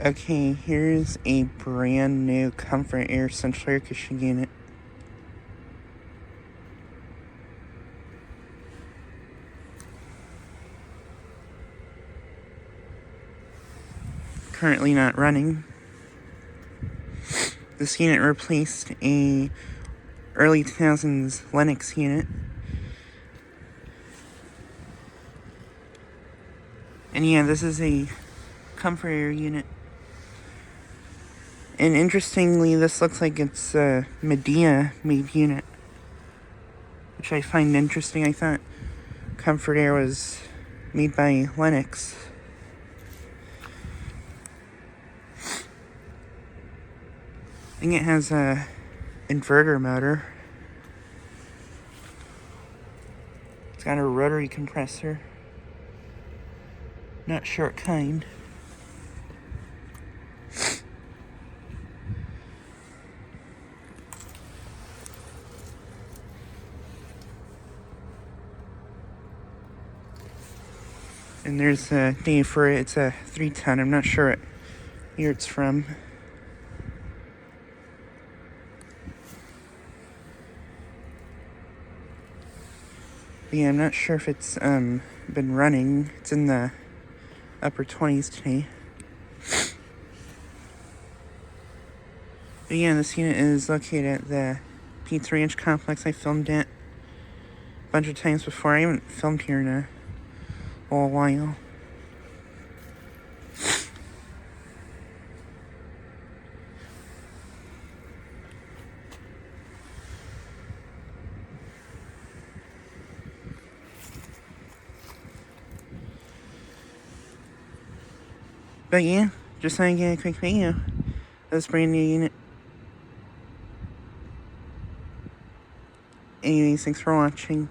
Okay, here's a brand new Comfort-Aire central air conditioning unit. Currently not running. This unit replaced a early 2000s Lennox unit. And yeah, this is a Comfort-Aire unit. And interestingly, this looks like it's a Midea made unit, which I find interesting. I thought Comfort-Aire was made by Lennox. I think it has a inverter motor. It's got a rotary compressor. Not sure what kind. And there's a name for it. It's a 310. I'm not sure what year it's from. But yeah, I'm not sure if it's been running. It's in the upper 20s today. But yeah, this unit is located at the Pizza Ranch complex. I filmed it a bunch of times before. I haven't filmed here in a while. But yeah, just so I get a quick video of this brand new unit. Anyways, thanks for watching.